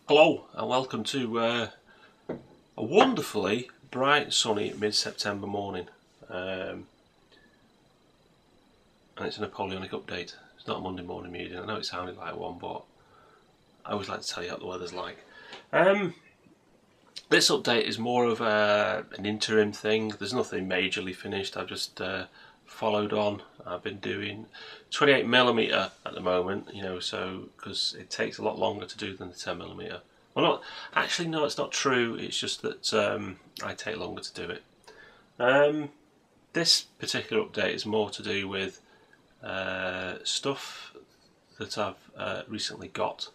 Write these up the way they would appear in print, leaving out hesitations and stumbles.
Hello and welcome to a wonderfully bright, sunny mid-September morning, and it's a Napoleonic update. It's not a Monday morning meeting. I know it sounded like one, but I always like to tell you what the weather's like. This update is more of an interim thing. There's nothing majorly finished. I've just followed on. I've been doing 28mm at the moment, so because it takes a lot longer to do than the 10mm. Well, not actually. No, it's not true. It's just that I take longer to do it. This particular update is more to do with stuff that I've recently got.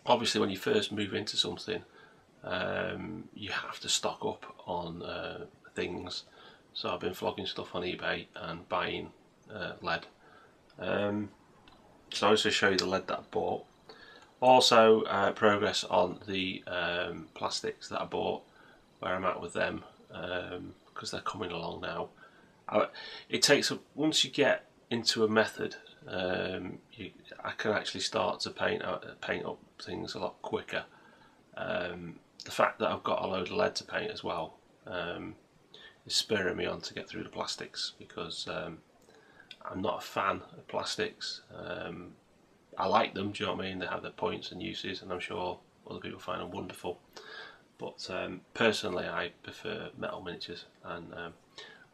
Obviously, when you first move into something, you have to stock up on things. So I've been flogging stuff on eBay and buying lead. So I'll also show you the lead that I bought. Also progress on the plastics that I bought, where I'm at with them, because they're coming along now. It takes, once you get into a method, I can actually start to paint up things a lot quicker. The fact that I've got a load of lead to paint as well is spurring me on to get through the plastics, because I'm not a fan of plastics. I like them, do you know what I mean? They have their points and uses, and I'm sure other people find them wonderful. But personally, I prefer metal miniatures, and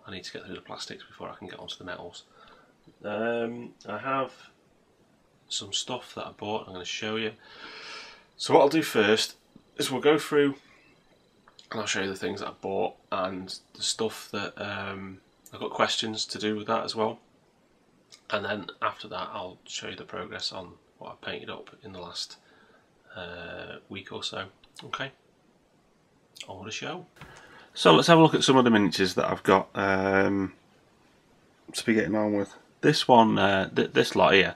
I need to get through the plastics before I can get onto the metals. I have some stuff that I bought. I'm going to show you. So what I'll do first is we'll go through, and I'll show you the things that I bought and the stuff that I've got questions to do with that as well. And then after that, I'll show you the progress on what I painted up in the last week or so. Okay, on the show. So let's have a look at some of the miniatures that I've got to be getting on with. This one, this lot here,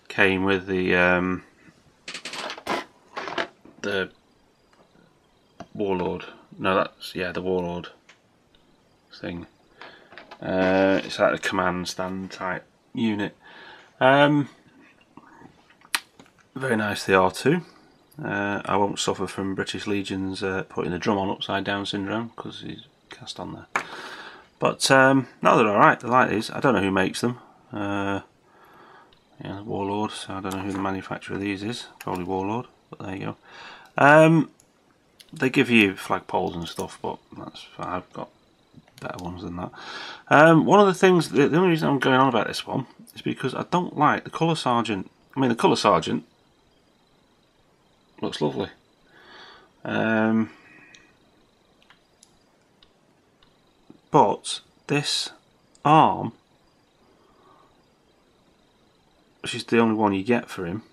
came with the Warlord. No, that's, yeah, the Warlord thing. It's like a command stand type unit. Very nice they are too. I won't suffer from British Legion's putting the drum on upside down syndrome, because he's cast on there. But no, they're alright. They're like these. I don't know who makes them. Yeah, Warlord. So I don't know who the manufacturer of these is. Probably Warlord. But there you go. They give you flagpoles and stuff, but that's, I've got better ones than that. One of the things, the only reason I'm going on about this one is because I don't like the colour sergeant. I mean, the colour sergeant looks lovely. But this arm, which is the only one you get for him,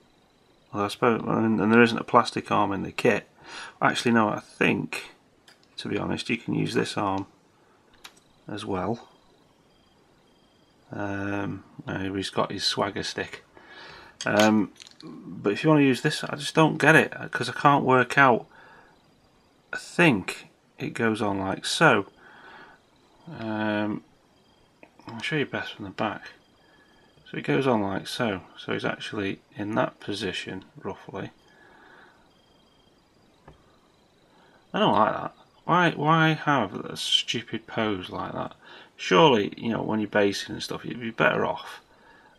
well, I suppose, and there isn't a plastic arm in the kit. Actually, no, I think, to be honest, you can use this arm as well. He's got his swagger stick. But if you want to use this, I just don't get it, because I can't work out. I think it goes on like so. I'll show you best from the back. So it goes on like so. So he's actually in that position, roughly. I don't like that. Why have a stupid pose like that? Surely, when you're basing and stuff, you'd be better off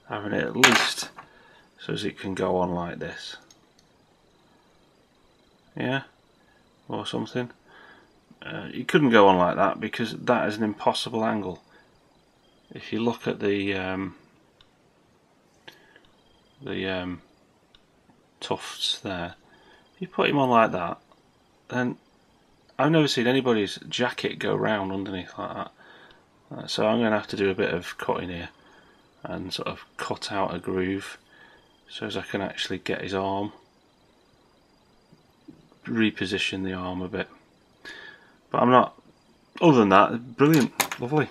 having it at least so as it can go on like this. Yeah? Or something. You couldn't go on like that, because that is an impossible angle. If you look at the tufts there, if you put him on like that, then I've never seen anybody's jacket go round underneath like that. So I'm going to have to do a bit of cutting here and sort of cut out a groove so as I can actually get his arm, reposition the arm a bit. But I'm not, other than that, brilliant, lovely.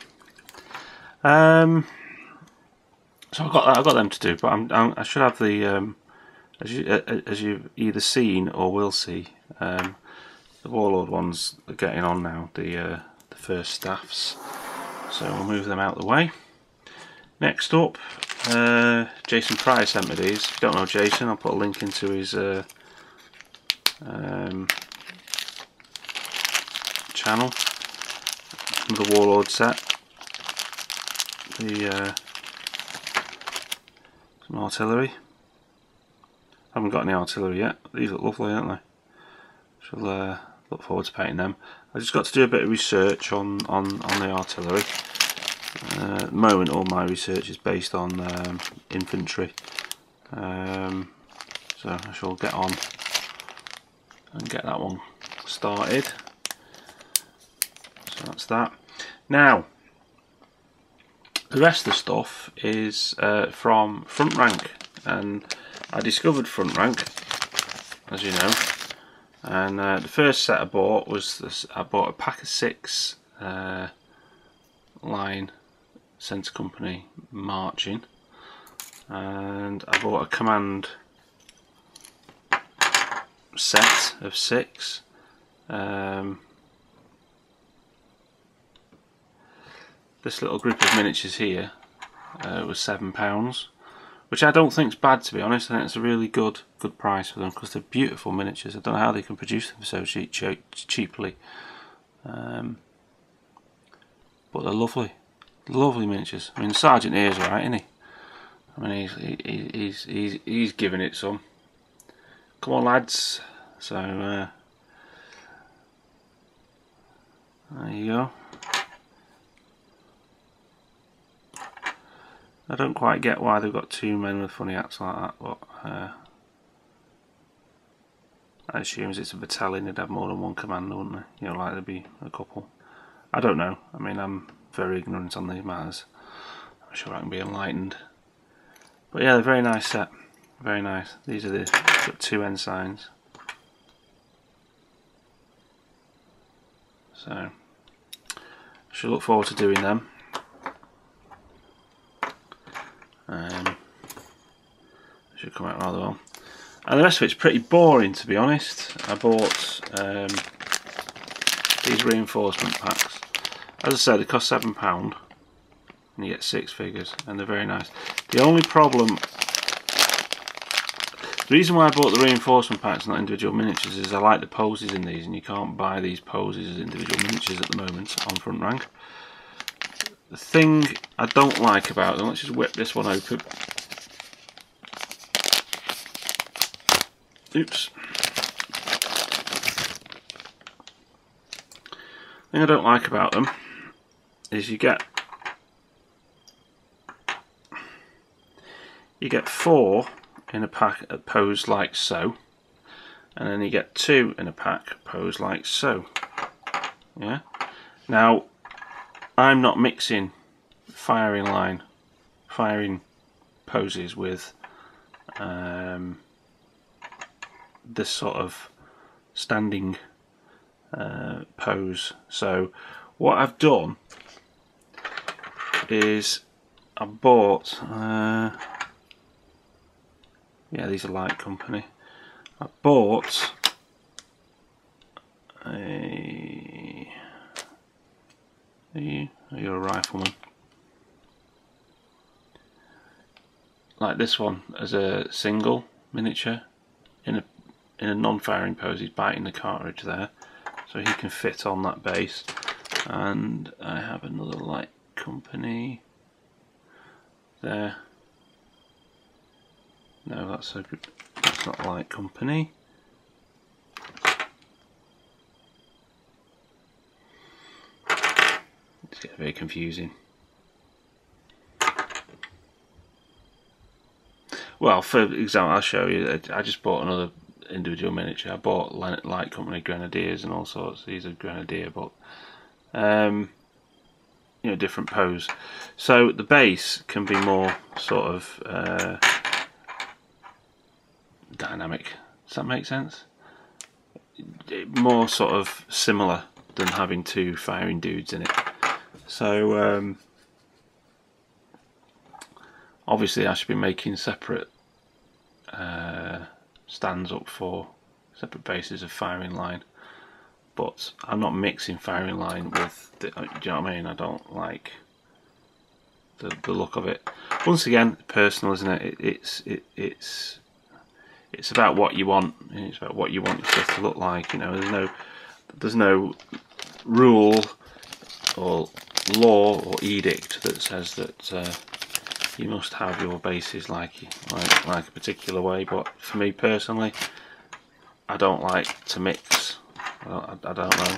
So I've got them to do, but I should have the as you've either seen or will see, the Warlord ones are getting on now, the first staffs. So we'll move them out of the way. Next up, Jason Pryor sent me these. If you don't know Jason, I'll put a link into his channel. Another Warlord set. Some artillery. Haven't got any artillery yet. These look lovely, don't they? Shall look forward to painting them. I just got to do a bit of research on the artillery. At the moment, all my research is based on infantry. So I shall get on and get that one started. So that's that. Now, the rest of the stuff is from Front Rank, and I discovered Front Rank, as you know, and the first set I bought was this. I bought a pack of 6 line centre company marching, and I bought a command set of 6. This little group of miniatures here was £7, which I don't think is bad, to be honest. I think it's a really good price for them, because they're beautiful miniatures. I don't know how they can produce them so cheaply, but they're lovely miniatures. I mean, the Sergeant here's right, isn't he? I mean, he's giving it some. Come on, lads. So there you go. I don't quite get why they've got 2 men with funny hats like that, but I assume it's a battalion, they'd have more than one commander, wouldn't they? You know, like there'd be a couple. I don't know. I mean, I'm very ignorant on these matters. I'm sure I can be enlightened. But yeah, they're very nice set. Very nice. These are got 2 ensigns. So I should look forward to doing them. Should come out rather well. And the rest of it's pretty boring, to be honest. I bought these reinforcement packs. As I said, they cost £7, and you get 6 figures, and they're very nice. The only problem, the reason why I bought the reinforcement packs, not individual miniatures, is I like the poses in these, and you can't buy these poses as individual miniatures at the moment on Front Rank. The thing I don't like about them, let's just whip this one open. Oops. The thing I don't like about them is you get 4 in a pack posed like so, and then you get 2 in a pack posed like so. Yeah. Now, I'm not mixing firing poses with this sort of standing pose. So what I've done is I bought yeah, these are Light Company. I bought you're a rifleman, like this one as a single miniature in a non-firing pose. He's biting the cartridge there, so he can fit on that base. And I have another Light Company there. No, that's not Light Company. It's getting very confusing. Well, for example, I'll show you. I just bought another individual miniature. I bought Light Company Grenadiers and all sorts. These are Grenadier, but you know, different pose. So the base can be more sort of dynamic. Does that make sense? More sort of similar than having 2 firing dudes in it. So obviously I should be making separate stands up for separate bases of firing line, but I'm not mixing firing line with do you know what I mean? I don't like the look of it. Once again, personal, isn't it? It's it's about what you want. It's about what you want your stuff to look like. You know, there's no rule or law or edict that says that you must have your bases like a particular way. But for me personally, I don't like to mix. I don't know.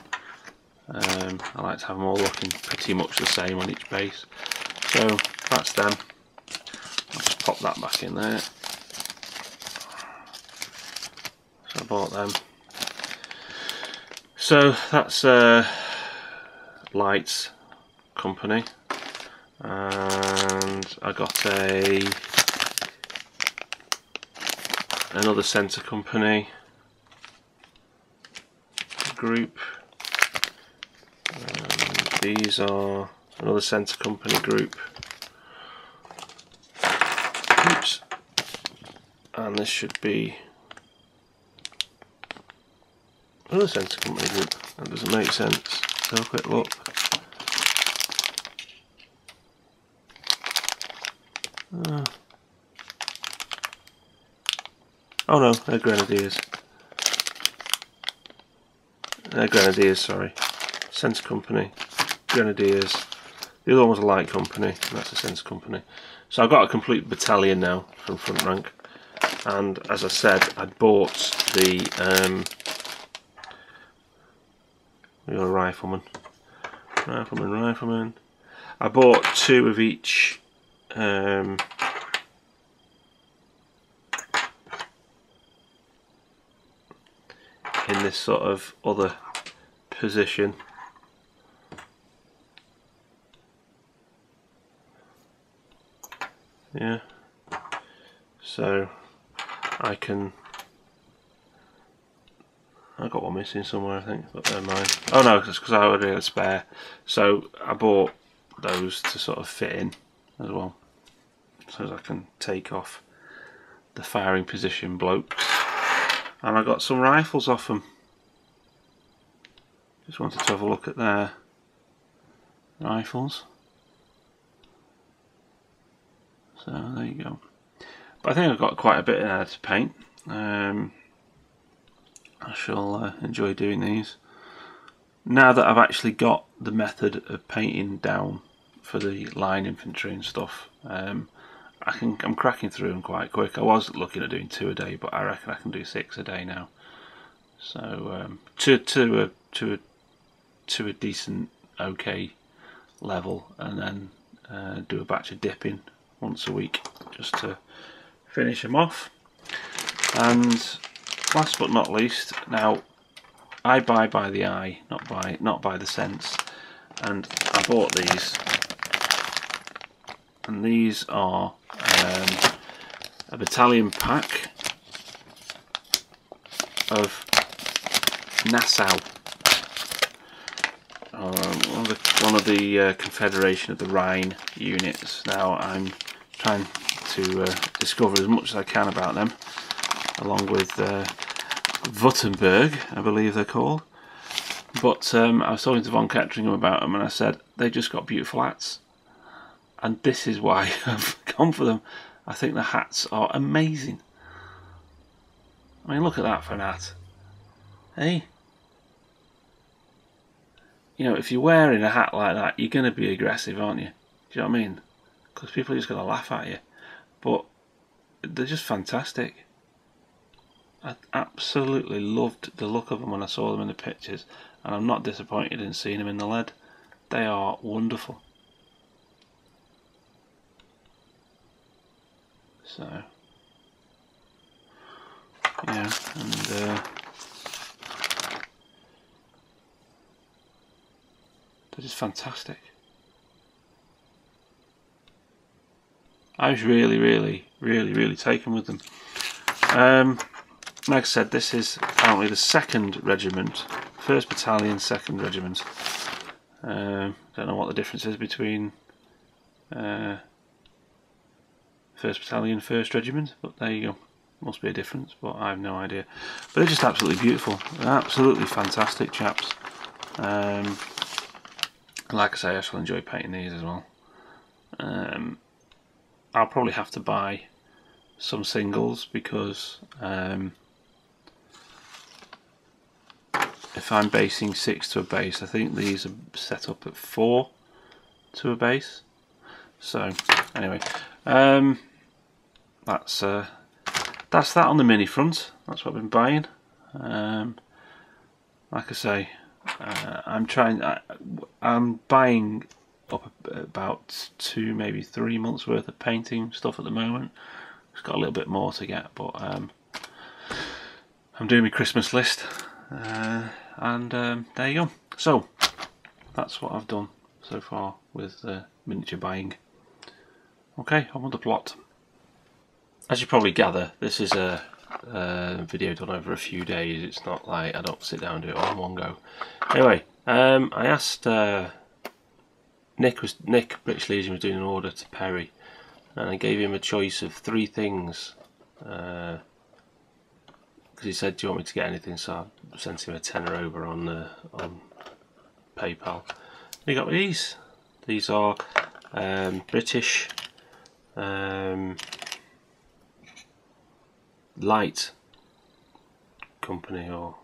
I like to have them all looking pretty much the same on each base. So that's them. I'll just pop that back in there. So I bought them. So that's Lights Company, and I got another Centre Company group. These are another Centre Company group. Oops. And this should be another Centre Company group. That doesn't make sense. Let's have a quick look. Oh no, they're Grenadiers. They're Grenadiers, sorry. Centre Company, Grenadiers. The other one was a Light Company, and that's a Centre Company. So I've got a complete battalion now from front rank. And as I said, I'd bought the you're a rifleman. Rifleman. I bought 2 of each in this sort of other position. Yeah. So I got one missing somewhere, I think, but never mind. Oh no, it's because I already had a spare. So I bought those to sort of fit in as well, so I can take off the firing position blokes. And I got some rifles off them. Just wanted to have a look at their rifles. So there you go. But I think I've got quite a bit there to paint. I shall enjoy doing these. Now that I've actually got the method of painting down for the line infantry and stuff, I'm cracking through them quite quick. I was looking at doing 2 a day, but I reckon I can do 6 a day now. So to a decent, okay level, and then do a batch of dipping once a week just to finish them off. And last but not least, now I buy by the eye, not by the sense, and I bought these, and these are a battalion pack of Nassau, one of the Confederation of the Rhine units. Now I'm trying to discover as much as I can about them, along with Württemberg, I believe they're called. But I was talking to Von Ketteringham about them, and I said they just got beautiful hats, and this is why I've gone for them. I think the hats are amazing. I mean, look at that for an hat. Hey, you know, if you're wearing a hat like that, you're going to be aggressive, aren't you? Do you know what I mean? Because people are just going to laugh at you. But they're just fantastic. I absolutely loved the look of them when I saw them in the pictures, and I'm not disappointed in seeing them in the lead. They are wonderful. So, yeah, and they're just fantastic. I was really taken with them. Like I said, this is apparently the 2nd Regiment, 1st Battalion, 2nd Regiment. Don't know what the difference is between 1st Battalion, 1st Regiment, but there you go. Must be a difference, but I have no idea. But they're just absolutely beautiful. They're absolutely fantastic chaps. And like I say, I shall enjoy painting these as well. I'll probably have to buy some singles because if I'm basing 6 to a base, I think these are set up at 4 to a base. So anyway, that's that on the mini front. That's what I've been buying. Like I say, I'm buying up about 2, maybe 3 months worth of painting stuff at the moment. It's got a little bit more to get, but I'm doing my Christmas list, and there you go. So that's what I've done so far with miniature buying. Okay, on with the plot. As you probably gather, this is a video done over a few days. It's not like I don't sit down and do it all in one go. Anyway, I asked Nick British Legion was doing an order to Perry, and I gave him a choice of 3 things because he said, "Do you want me to get anything?" So I sent him a tenner over on PayPal. And he got these. These are British light company, or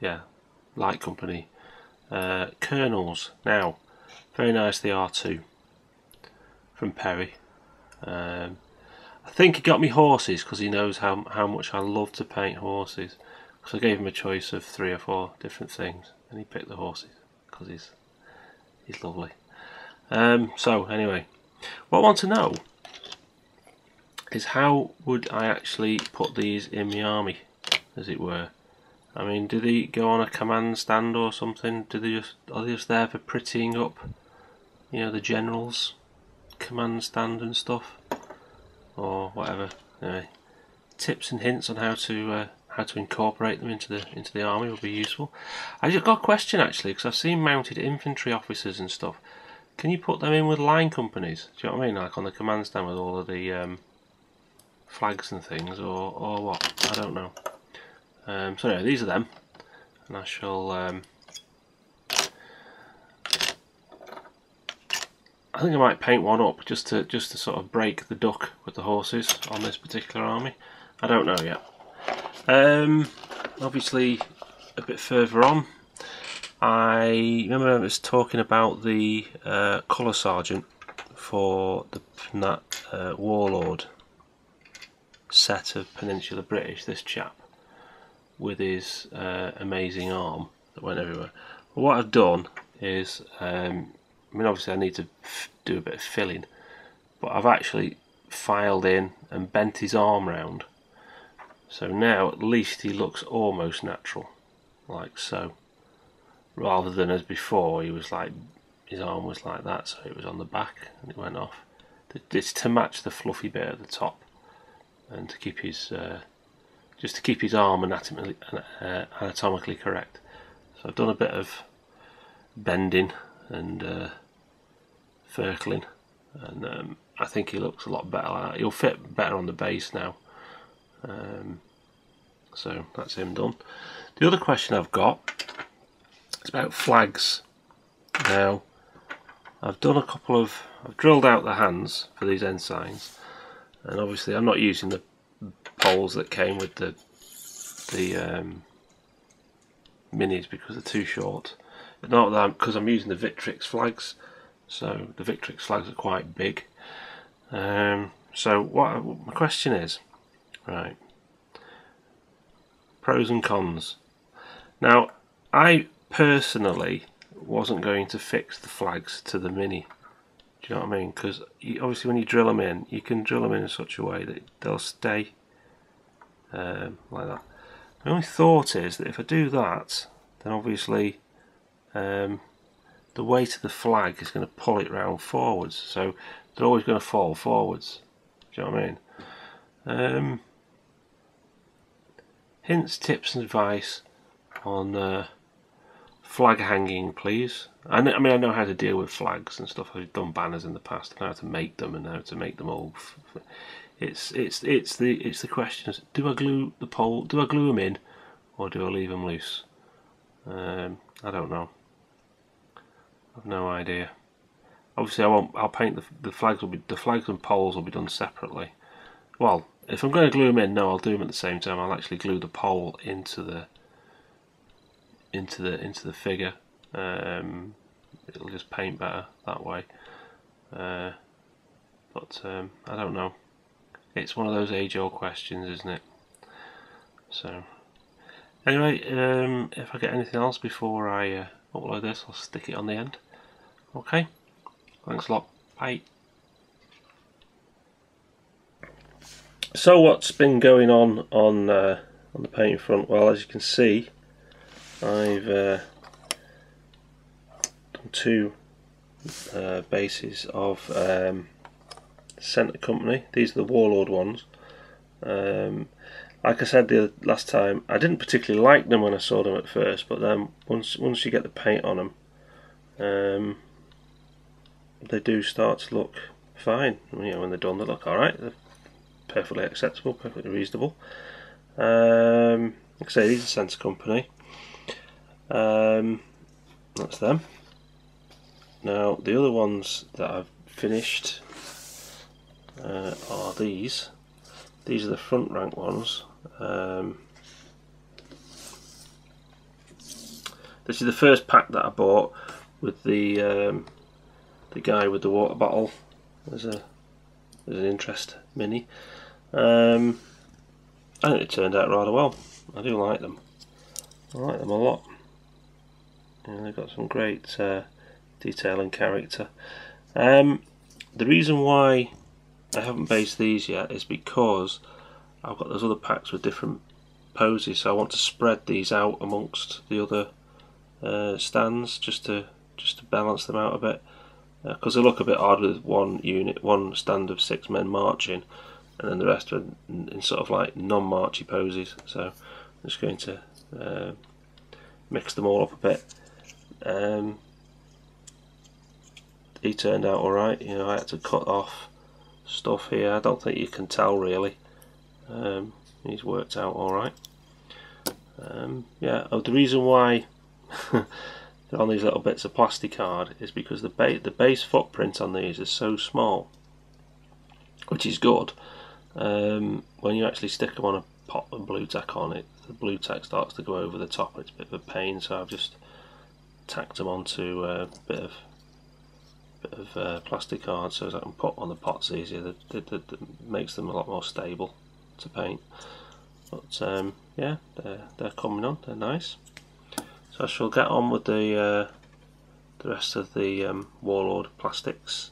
yeah, light company kernels. Now, very nice they are too, from Perry. I think he got me horses because he knows how much I love to paint horses, because I gave him a choice of 3 or 4 different things and he picked the horses because he's lovely. So anyway, what I want to know is how would I actually put these in my army, as it were. I mean, do they go on a command stand or something? Are they just there for prettying up, you know, the general's command stand and stuff, or whatever? Anyway, tips and hints on how to incorporate them into the army would be useful. I just got a question actually, because I've seen mounted infantry officers and stuff. Can you put them in with line companies? Do you know what I mean? Like on the command stand with all of the flags and things, or what? I don't know. So anyway, these are them, and I shall. I think I might paint one up just to sort of break the duck with the horses on this particular army. I don't know yet. Obviously, a bit further on, I remember I was talking about the colour sergeant for that Warlord set of Peninsular British. This chap with his amazing arm that went everywhere. Well, what I've done is, I mean, obviously I need to do a bit of filling, but I've actually filed in and bent his arm round, so now at least he looks almost natural, like so, rather than as before he was like, his arm was like that, so it was on the back and it went off. It's to match the fluffy bit at the top, and to keep his just to keep his arm anatomically correct. So I've done a bit of bending and circling, and I think he looks a lot better like that. He'll fit better on the base now. So that's him done. The other question I've got is about flags. Now, I've done I've drilled out the hands for these ensigns, and obviously I'm not using the poles that came with the minis because they're too short. Not that because I'm using the Victrix flags, so the Victrix flags are quite big. So what my question is, right? Pros and cons. Now, I personally wasn't going to fix the flags to the mini. Do you know what I mean? Because obviously when you drill them in, you can drill them in such a way that they'll stay like that. My only thought is that if I do that, then obviously the weight of the flag is going to pull it round forwards, so they're always going to fall forwards. Do you know what I mean? Hints, tips and advice on flag hanging, please. I mean, I know how to deal with flags and stuff. I've done banners in the past. I know how to make them and how to make them all. It's the question: do I glue the pole? Do I glue them in, or do I leave them loose? I don't know. I've no idea. Obviously, I'll paint the flags. The flags and poles will be done separately. well, if I'm going to glue them in, no, I'll do them at the same time. I'll actually glue the pole into the figure. It'll just paint better that way. But I don't know. It's one of those age-old questions, isn't it? So anyway, if I get anything else before I upload this, I'll stick it on the end. Okay. Thanks a lot. Bye. So what's been going on the painting front? Well, as you can see, I've done two bases of Centre Company. These are the Warlord ones. Like I said the last time, I didn't particularly like them when I saw them at first, but then once you get the paint on them, they do start to look fine. You know, when they're done, they look alright. They're perfectly acceptable, perfectly reasonable. Like I say, these are Centre Company. That's them. Now the other ones that I've finished are these. These are the front rank ones. This is the first pack that I bought with the guy with the water bottle. There's an interest mini. I think it turned out rather well. I do like them. I like them a lot. And they've got some great detail and character. The reason why I haven't based these yet is because I've got those other packs with different poses, so I want to spread these out amongst the other stands just to balance them out a bit, because they look a bit odd with one stand of 6 men marching and then the rest are in sort of like non-marchy poses. So I'm just going to mix them all up a bit. He turned out alright. You know, I had to cut off stuff here. I don't think you can tell really. He's worked out alright. Yeah, the reason why they're on these little bits of plastic card is because the base footprint on these is so small, which is good. When you actually stick them on a pot of blue tack on it, the blue tack starts to go over the top. It's a bit of a pain, so I've just tacked them onto a bit of plastic card so as I can put on the pots easier. That makes them a lot more stable to paint. But yeah, they're coming on. They're nice. So I shall get on with the rest of the Warlord plastics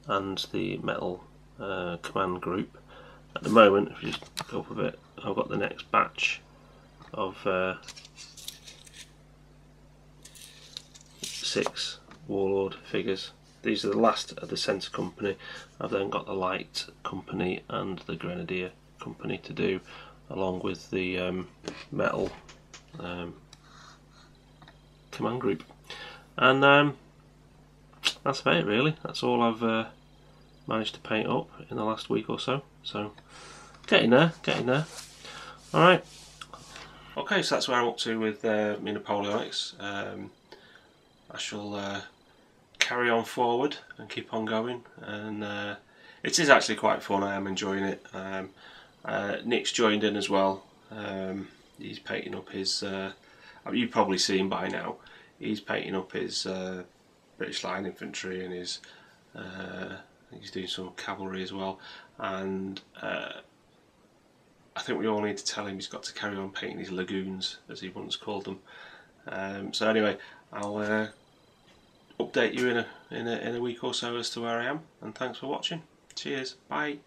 and the metal command group. At the moment, if you just go up a bit, I've got the next batch of 6 Warlord figures. These are the last of the Centre Company. I've then got the Light Company and the Grenadier Company to do, along with the metal command group. And that's about it really. That's all I've managed to paint up in the last week or so. So getting there. Alright. Okay, so that's where I'm up to with my Napoleonics. I shall carry on forward and keep on going, and it is actually quite fun. I am enjoying it. Nick's joined in as well. He's painting up his you've probably seen by now, he's painting up his British Line Infantry, and his I think he's doing some cavalry as well, and I think we all need to tell him he's got to carry on painting his lagoons, as he once called them. So anyway, I'll update you in a week or so as to where I am, and thanks for watching. Cheers, bye.